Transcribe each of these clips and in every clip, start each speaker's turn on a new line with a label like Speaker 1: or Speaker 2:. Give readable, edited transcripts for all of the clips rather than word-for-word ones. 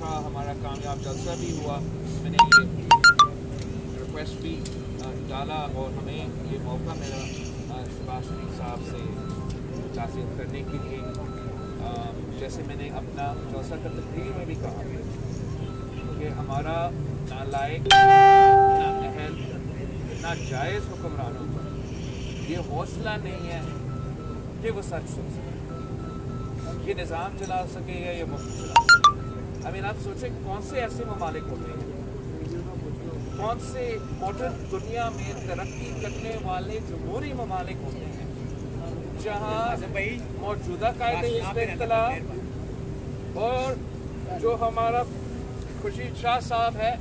Speaker 1: अच्छा हमारा कामयाब जलसा भी हुआ। मैंने ये रिक्वेस्ट भी डाला और हमें ये मौका मिला शहबाज शरीफ साहब से मुतासिर करने के लिए। जैसे मैंने अपना जलसा का तकरीर में भी कहा कि हमारा नालायक, ना अहल, ना जायज़ हुक्मरानों पर ये हौसला नहीं है कि वो सच सुन सके, ये निज़ाम चला सके या ये मुल्क चला सके। आई मीन आप सोचें कौन से ऐसे ममालिक होते हैं, कौन से मॉडर्न दुनिया में तरक्की करने वाले जमहूरी ममालिक होते हैं जहाँ मौजूदा कायदे इख्तिलाफ और जो हमारा खुर्शीद शाह साहब है,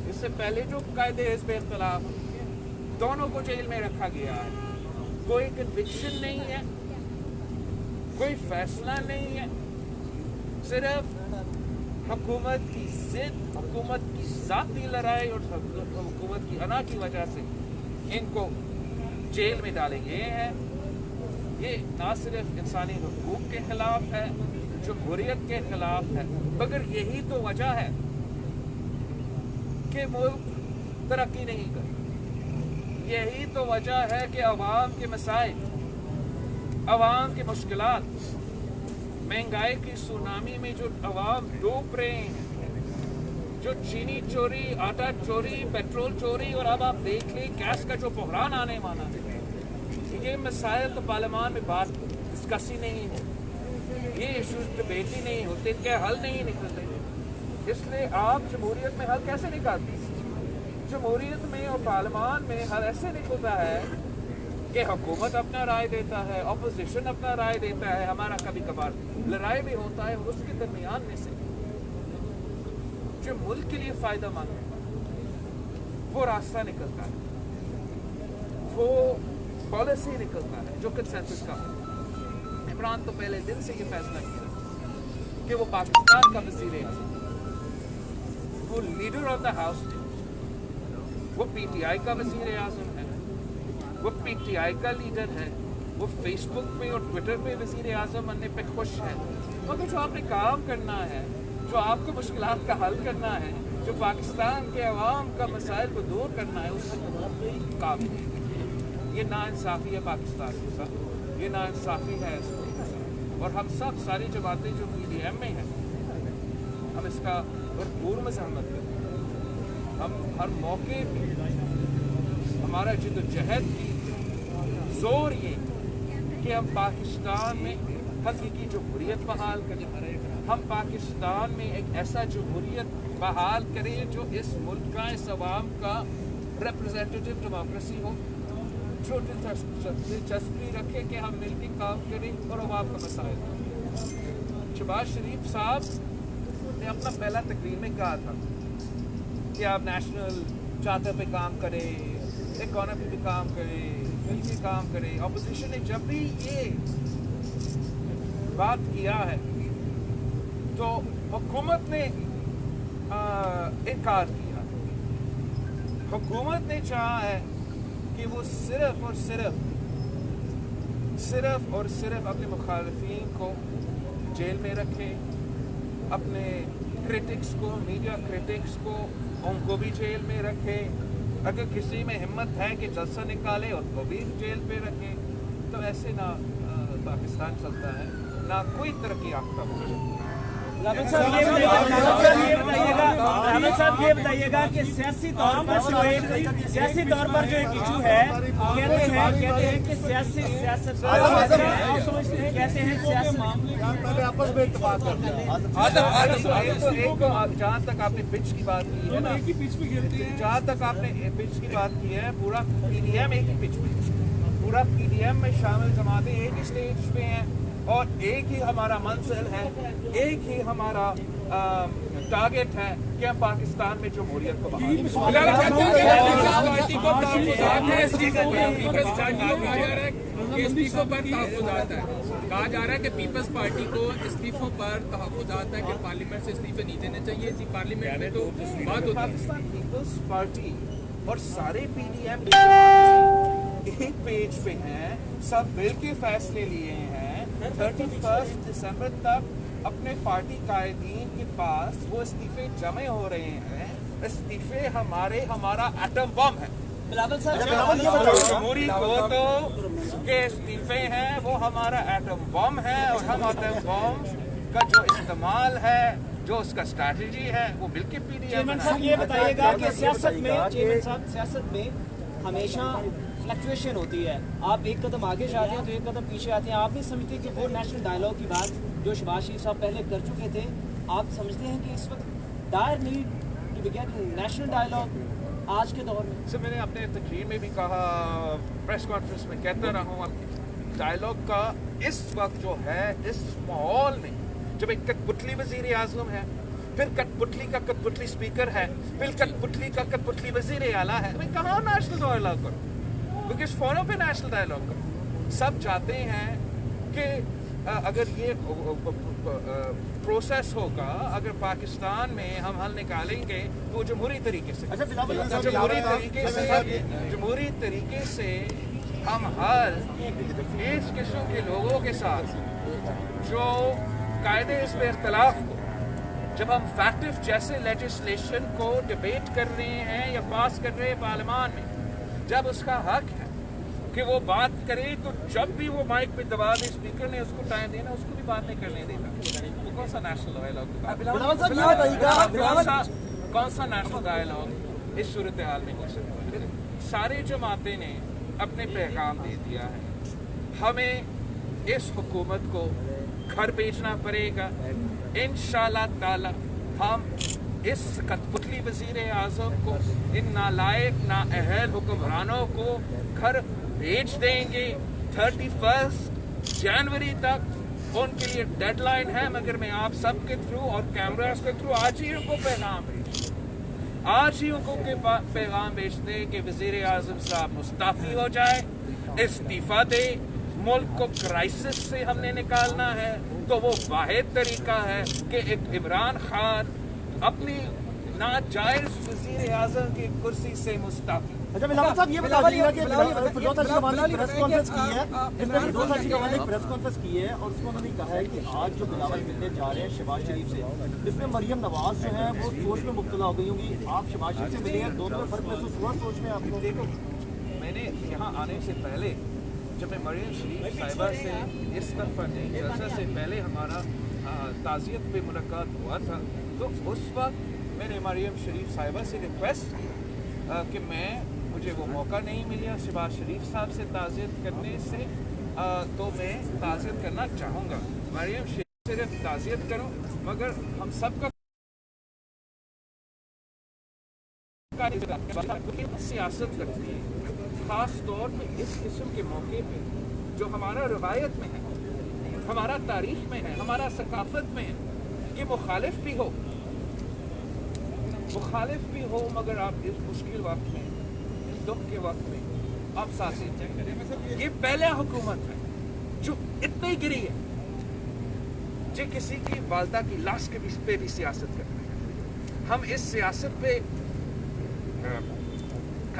Speaker 1: इससे पहले जो कायदे हिज़्ब इख्तिलाफ, दोनों को जेल में रखा गया है। कोई कन्विक्शन नहीं है, कोई फैसला नहीं है, सिर्फ हुकूमत की जिद, हुकूमत की ज़ाती लड़ाई और हुकूमत की अना की वजह से इनको जेल में डाले गए हैं। ये ना सिर्फ इंसानी हुकूक के खिलाफ है, जमहूरियत के खिलाफ है, मगर यही तो वजह है कि मुल्क तरक्की नहीं कर। यही तो वजह है कि अवाम के मसाइल, अवाम की मुश्किलात, महंगाई की सुनामी में जो अवाम डूब रहे हैं, जो चीनी चोरी, आटा चोरी, पेट्रोल चोरी और अब आप देख लें गैस का जो बहरान आने वाला है, ये मसाइल तो पार्लियामान में बात डिस्कस ही नहीं हो, ये इशूज डिबेट ही नहीं होते, इनके हल नहीं निकलते। इसलिए आप जमहूरियत में हल कैसे निकालते? जमहूरियत में और पार्लियामान में हल ऐसे निकलता है कि हुकूमत अपना राय देता है, अपोजिशन अपना राय देता है, हमारा कभी कभार लड़ाई भी होता है, उसके दरमियान में से जो मुल्क के लिए फ़ायदा मंद है वो रास्ता निकलता है, वो पॉलिसी निकलता है जो कंसेंसस का हो। इमरान तो पहले दिन से ये फैसला किया कि वो पाकिस्तान का वज़ीर आज़म, वो लीडर ऑफ द हाउस, वो पीटीआई का वज़ीर आज़म है, वो पीटीआई का लीडर है, वो फेसबुक पे और ट्विटर पे वज़ीर आज़म बनने पे खुश है। मगर जो आपने काम करना है, जो आपको मुश्किलात का हल करना है, जो पाकिस्तान के अवाम का मसाइल को दूर करना है, उससे काम नहीं। ये नाइंसाफ़ी है पाकिस्तान के साथ, ये नाइंसाफ़ी है इस मुल्क के साथ। और हम सब सारी जमातें जो PDM में हैं, हम इसका भरपूर मज़म्मत करते हैं। हम हर मौके पर हमारा जिद्दोजहद की जोर ये कि हम पाकिस्तान में हकीकी जमहूरियत बहाल करें, हम पाकिस्तान में एक ऐसा जमहूरियत बहाल करें जो इस मुल्क का, इस अवाम का रिप्रेजेंटेटिव डेमोक्रेसी हो, जो दिलचस्पी रखे कि हम मिलकर काम करें और अवाम का मसाइल। शहबाज शरीफ साहब ने अपना पहला तकरीर में कहा था कि आप नेशनल चार्टर पे काम करें, इकॉनमी पे काम करें, मिलकर काम करें। अपोजिशन ने जब भी ये बात किया है तो हुकूमत ने इनकार किया। हुकूमत ने चाहा है कि वो सिर्फ और सिर्फ अपने मुखालिफिन को जेल में रखे, अपने क्रिटिक्स को, मीडिया क्रिटिक्स को, उनको भी जेल में रखे। अगर किसी में हिम्मत है कि जलसा निकाले उनको भी जेल पे रखे। तो ऐसे ना पाकिस्तान चलता है, ना कोई तरक्की याफ्ता हो।
Speaker 2: रावत साहब ये बताइएगा कि सियासी तौर पर जो एक इशू है, कहते हैं कि सियासत कहते हैं
Speaker 1: पहले आपस में इत्तेफाक करते हैं। जहाँ तक आपने पिच की बात की है ना, जहाँ तक आपने पिच की बात की है, पूरा PDM एक ही पिच पे, पूरा PDM में शामिल जमातें एक ही स्टेज पे हैं और एक ही हमारा मंजिल है, एक ही हमारा टारगेट है कि हम पाकिस्तान में जमहूरियत को
Speaker 3: कहा जा रहा है कि पीपल्स पार्टी को इस्तीफों पर तहफ़्फ़ुज़ात है कि पार्लियामेंट से इस्तीफे नहीं देने चाहिए। जी पार्लियामेंट में तो बात होती है।
Speaker 1: पाकिस्तान पीपल्स पार्टी और सारे PDM एक पेज पे हैं, सब मिल के फैसले लिए हैं। 31 दिसंबर तक अपने पार्टी कायदीन के पास वो इस्तीफे जमे हो रहे हैं। इस्तीफे हमारा एटम बम है।
Speaker 2: बिलावल साहब,
Speaker 1: जमहूरी को तो के इस्तीफे हैं वो हमारा एटम बम है, और हम एटम बम का जो इस्तेमाल है, जो उसका स्ट्रैटेजी है, वो बिल्कुल पीडीएम
Speaker 2: चेयरमैन साहब ये बताइएगा कि सियासत में, चेयरमैन साहब, सियासत में हमेशा फ्लक्चुएशन होती है। आप एक कदम आगे जाते हैं तो एक कदम पीछे आते हैं। आप नहीं समझते कि वो नेशनल डायलॉग की बात जो शहबाज शरीफ साहब पहले कर चुके थे, आप समझते हैं कि इस वक्त dire need to begin national dialogue आज के दौर में?
Speaker 1: सर, मैंने अपने तकरीर में भी कहा, प्रेस कॉन्फ्रेंस में कहता रहा हूँ, डायलॉग का इस वक्त जो है, इस माहौल में जब एक कठपुतली वजीर आजम है, फिर कठपुतली का कठपुतली स्पीकर है, फिर कठपुतली का कठपुतली वजीर आला है, मैं कहाँ नेशनल डायलॉग करूँ? किस फोरम पे नेशनल डायलॉग करूँ? सब चाहते हैं कि अगर ये प्रोसेस होगा, अगर पाकिस्तान में हम हल निकालेंगे तो जमहूरी तरीके से, जमहूरी तरीके से हम हल इस किस्म के लोगों के साथ जो कायदे इस पे इख्तलाफ को, जब हम फैक्टिव जैसे लेजिस्लेशन को डिबेट कर रहे हैं या पास कर रहे हैं पार्लियामान में, जब उसका हक है कि वो बात करे, तो जब भी वो माइक पे दबा दे स्पीकर ने, उसको टाइम देना, उसको भी बात नहीं करने देता। वो कौन सा नेशनल डायलॉग? कौन सा नेशनल डायलॉग इस सूरत हाल में हो सकता है? सारे जमातें ने अपने पैगाम दे दिया है। हमें इस हुकूमत को घर भेजना पड़ेगा। इंशाअल्लाह ताला हम इस कठपुतली वजीर आजम को, इन नालायक नाअहल हुक्मरानों को घर भेज देंगे 31 जनवरी तक। उनके लिए डेडलाइन है, मगर मैं आप सबके थ्रू और कैमरास के थ्रू आज ही उनको पैगाम भेज, आज ही उनको के पैगाम भेजते कि वजीर आजम साहब मुस्ताफी हो जाए, इस्तीफा दे। मुल्क को क्राइसिस से हमने निकालना है, तो वो वाहिद तरीका है कि एक इमरान खान अपनी नाजायज वजीर आजम की कुर्सी से मुस्ताफी।
Speaker 4: अच्छा बिलावल साहब, ये बता दीजिएगा कि फिरदौस हसन जमानी ने प्रेस कॉन्फ्रेंस की है, जिसमें फिरदौस हसन जमानी ने प्रेस कॉन्फ्रेंस की है, और उसमें उन्होंने कहा है कि आज जो बिलावल मिलने जा रहे हैं शहबाज शरीफ से, इसमें मरियम नवाज जो है वो सोच में मुब्तला हो गई होंगी। आप शहबाज शरीफ से मिले हैं, दोनों में फर्क महसूस हुआ सोच में आपको?
Speaker 1: देखो, मैंने यहाँ आने से पहले, जब मैं मरियम शरीफ साहिबा से इस तरफनी जलसा से पहले हमारा ताज़ियत पे मुलाकात हुआ था, तो उस वक्त मैंने मरियम शरीफ साहिबा से रिक्वेस्ट कि मुझे वो मौका नहीं मिला शहबाज शरीफ साहब से ताज़ियत करने से, तो मैं ताज़ियत करना चाहूँगा। मरियम शरीफ सिर्फ ताज़ियत करूँ, मगर हम सबका सियासत करती है, ख़ास तौर पे इस किस्म के मौके पे जो हमारा रवायत में है, हमारा तारीख में है, हमारा सकाफत में है, कि मुखालिफ भी हो, मगर आप इस मुश्किल वक्त में, इस दुख के वक्त में आप साथ करें। ये पहला हुकूमत है जो इतनी गिरी है, जो किसी की वालदा की लाश के पे भी सियासत कर रहे हैं। हम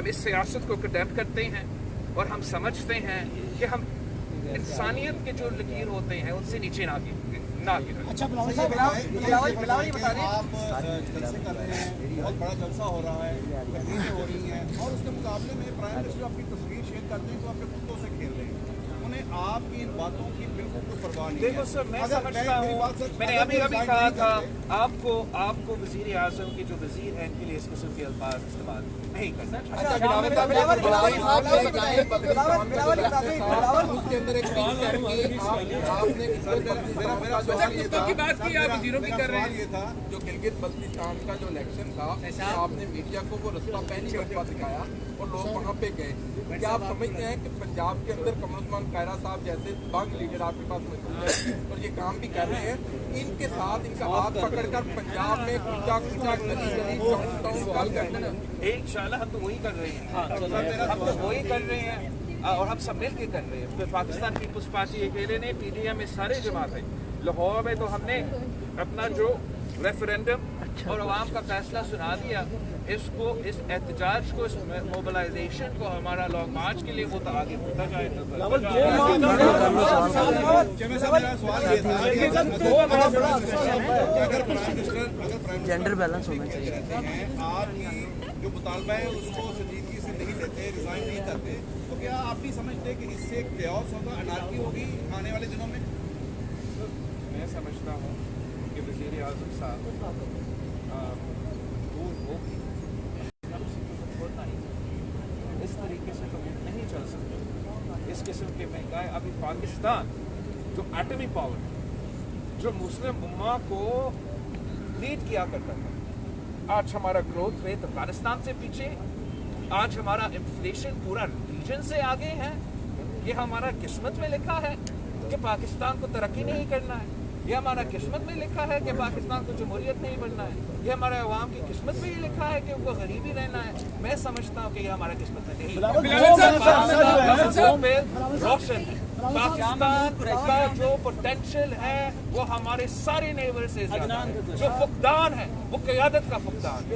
Speaker 1: इस सियासत को कंडेम करते हैं, और हम समझते हैं कि हम इंसानियत के जो लकीर होते हैं उनसे नीचे ना गिरें।
Speaker 4: अच्छा बिलावल साहब,
Speaker 5: आप जलसे कर रहे हैं, बहुत बड़ा जलसा हो रहा है, तकरीरें हो रही हैं, और उसके मुकाबले में प्राइम मिनिस्टर अपनी तस्वीर शेयर करते हैं तो अपने कुत्तों से खेल रहे हैं। उन्हें आपकी इन बातों की बिल्कुल कोई परवाह नहीं है।
Speaker 1: देखो सर, मैं समझता हूँ, मैंने अभी कहा था आपको वजीर आजम के जो वजीर हैं इनके लिए इस किस्म के अल्फाज इस्तेमाल नहीं करना चाहिए।
Speaker 3: उसके अंदर एक की बात की, आप वजीरों की कर रहे हैं।
Speaker 5: ये था
Speaker 3: जो गिलगित बल्तिस्तान का जो इलेक्शन था, आपने मीडिया को वो रास्ता पहली मरतबा दिखाया और लोग वहाँ पे गए। क्या आप समझते हैं कि पंजाब के अंदर कमरुज़मान खैरा साहब जैसे बंग लीडर आपके पास मौजूद है और ये काम भी कर रहे हैं, इनके साथ इनका हाथ पकड़कर पंजाब में कुचा गली टाउन कर देना?
Speaker 1: इंशाल्लाह हम तो वही कर रहे हैं, और हम सब मिल के कर रहे हैं। पाकिस्तान पीपुल्स पार्टी अकेले ने, पीडीएम में सारे जमात है। लाहौर में तो हमने अपना जो रेफरेंडम और अवाम का फैसला सुना दिया, इसको, इस एहतजाज को, इस मोबिलाइजेशन को, हमारा लॉन्ग मार्च के लिए वो तो आगे बढ़ता जाएगा।
Speaker 6: जेंडर बैलेंस होना चाहिए।
Speaker 5: आपकी जो मुतालबा है उसको संजीदगी से नहीं लेते, रिजाइन नहीं करते, तो क्या आप नहीं समझते कि इससे कैओस होगा, अनार्की होगी आने वाले दिनों में?
Speaker 1: मैं समझता हूँ कि वज़ीर आज़म साहब दूर होगी, इस तरीके से तो नहीं चल सकता। इस किस्म की महंगाई, अभी पाकिस्तान जो एटमी पावर, जो मुस्लिम उम्मा को लीड किया करता था, आज हमारा ग्रोथ रेट अफगानिस्तान से पीछे, आज हमारा इन्फ्लेशन पूरा रीजन से आगे है। ये हमारा किस्मत में लिखा है कि पाकिस्तान को तरक्की नहीं करना है, ये हमारा किस्मत में लिखा है कि पाकिस्तान को जमहूरियत नहीं बनना है, ये हमारे अवाम की किस्मत में ये लिखा है कि उनको गरीबी रहना है। मैं समझता हूँ कि ये हमारा किस्मत में नहीं है। रोशन है पाकिस्तान का जो पोटेंशियल है वो हमारे सारे नेबर से ज्यादा है। जो फुकदान है वो क़यादत का फुकदान है,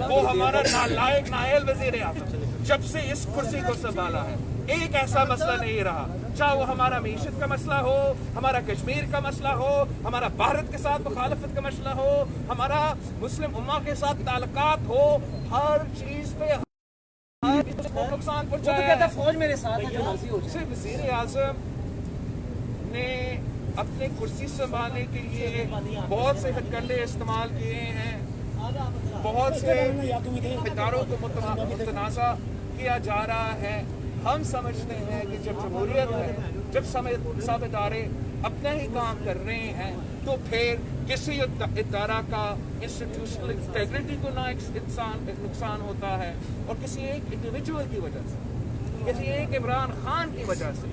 Speaker 1: वो हमारा नालायक नायल वज़ीर आज़म जब से इस कुर्सी को संभाला है, एक ऐसा मसला नहीं रहा, चाहे वो हमारा मीशत का मसला हो, हमारा कश्मीर का मसला हो, हमारा भारत के साथ मुखालफत का मसला हो, हमारा मुस्लिम उम्मा के साथ ताल्लुकात हो, हर चीज पे नुकसान पहुंचाया है।
Speaker 2: फौज मेरे साथ है, जो मर्जी हो जाए।
Speaker 1: सिर्फ वज़ीर आज़म ने अपने कुर्सी संभालने के लिए बहुत से हथकंडे इस्तेमाल किए हैं, बहुत से इदारों को मुतनाज़ा किया जा रहा है। हम समझते हैं कि जब जमहूरियत है, जब सब इदारे अपना ही काम कर रहे हैं, तो फिर किसी इदारा का इंस्टीट्यूशनल इंटेग्रिटी को ना नुकसान होता है, और किसी एक इंडिविजुअल की वजह से, किसी एक इमरान खान की वजह से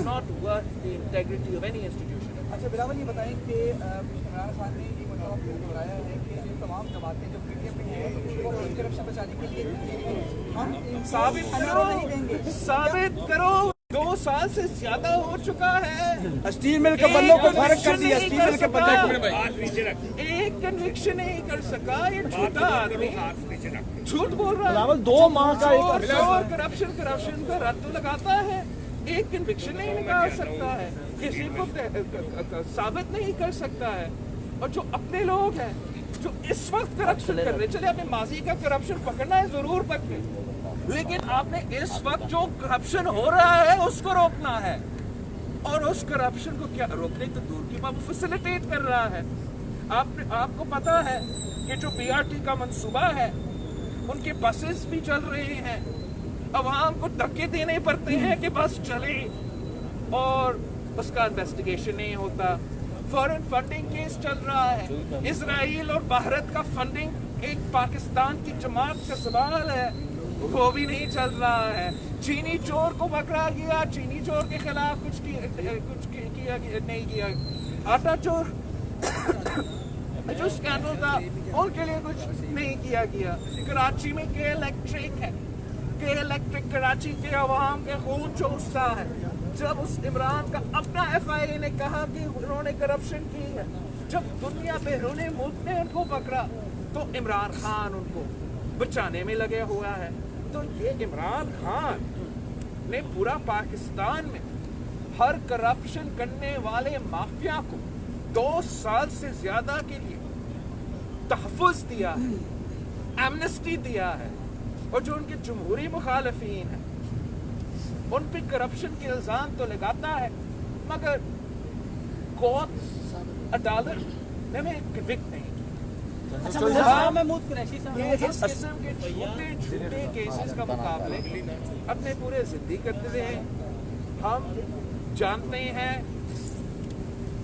Speaker 1: not worth the integrity of any institution.
Speaker 7: अच्छा बिलावल, ये बताएं कि इमरान खान ने ये मतलब दोहराया है कि जो तमाम जमातें जो पीडीएम में हैं वो करप्शन बचाने के लिए हम
Speaker 1: साबित करो 2 साल से ज्यादा हो चुका है।
Speaker 7: स्टील मिल के बंदों को फारग कर दिया, स्टील मिल के बंदों
Speaker 1: एक कन्विक्शन नहीं कर सका, ये झूठा आदमी झूठ बोल रहा है।
Speaker 7: 2 माह का
Speaker 1: करप्शन का रद्द लगाता है, एक कन्विक्शन नहीं निकाल सकता है, किसी को साबित नहीं कर सकता है। और जो अपने लोग हैं जो इस वक्त करप्शन कर रहे, चले आपने माजी का करप्शन पकड़ना है जरूर पकड़े, लेकिन आपने इस वक्त जो करप्शन हो रहा है उसको रोकना है, और उस करप्शन को क्या रोकने तो दूर की बात, फैसिलिटेट कर रहा है। आपको पता है कि जो बीआरटी का मंसूबा है, उनके बसेस भी चल रहे हैं, अवाम को धक्के देने पड़ते हैं कि बस चले, और उसका इन्वेस्टिगेशन नहीं होता। फॉरेन फंडिंग केस चल रहा है, इजराइल और भारत का फंडिंग एक पाकिस्तान की जमात का सवाल है, वो भी नहीं चल रहा है। चीनी चोर को पकड़ा गया, चीनी चोर के खिलाफ कुछ नहीं किया। आटा चोर जो स्कैंडल था उनके लिए कुछ नहीं किया गया। कराची में के इलेक्ट्रिक है, के इलेक्ट्रिक कराची के अवाम के खून चूसता है। जब उस इमरान का अपना FIA ने कहा कि उन्होंने करप्शन की है, जब दुनिया बैरूनी मुल्क ने उनको पकड़ा, तो इमरान खान उनको बचाने में लगे हुआ है। तो ये इमरान खान ने पूरा पाकिस्तान में हर करप्शन करने वाले माफिया को 2 साल से ज्यादा के लिए तहफ़्फ़ुज़ दिया है, एमनेस्टी दिया है, और जो उनके जमहूरी मुखालफीन हैं उन पे करप्शन के इल्ज़ाम तो लगाता है, मगर कोर्ट अदालत ने कन्विक्ट नहीं किया। इस किस्म के छोटे केसेस का मुकाबले अपने पूरे जिंदगी करते रहे। हम जानते हैं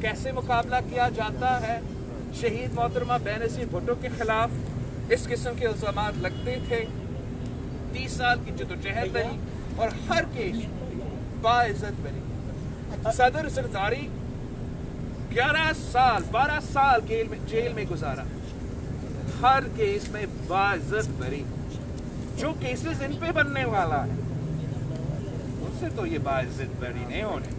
Speaker 1: कैसे मुकाबला किया जाता है। शहीद मोहतरमा बेनज़ीर भुट्टो के खिलाफ इस किस्म के इल्ज़ामात लगते थे, 30 साल की जदोजहद रही, और हर केस बाइज्जत बनी। सदर सरदारी 12 साल जेल में गुजारा, हर केस में बाइज्जत बरी। जो केसेस इन पे बनने वाला है उनसे तो ये बाइज्जत बरी नहीं होने।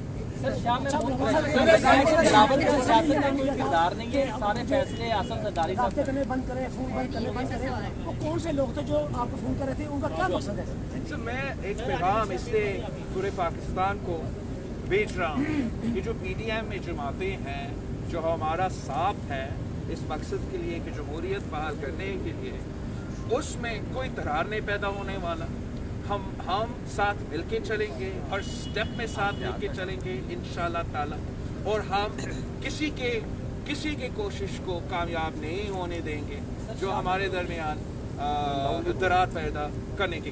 Speaker 2: سر شام میں بلاول کا سیاست میں کوئی کردار نہیں ہے, سارے فیصلے اصل زرداری صاحب
Speaker 8: آپ کرنے بند کریں, فون بند کرنے بند کریں. وہ کون سے لوگ تھے جو آپ کو فون کر رہے تھے, ان کا کیا مقصد ہے؟
Speaker 1: سر میں ایک پیغام اس سے پورے پاکستان کو بھیج رہا ہوں کہ جو پی ٹی ایم میں جماعتیں ہیں, جو ہمارا ساتھ ہے اس مقصد کے لیے کہ جمہوریت بحال کرنے کے لیے, اس میں کوئی درار نہیں پیدا ہونے والا. ہم ساتھ مل کے چلیں گے, ہر سٹیپ میں ساتھ مل کے چلیں گے انشاءاللہ تعالی, اور ہم کسی کے کوشش کو کامیاب نہیں ہونے دیں گے جو ہمارے درمیان درار پیدا کرنے کی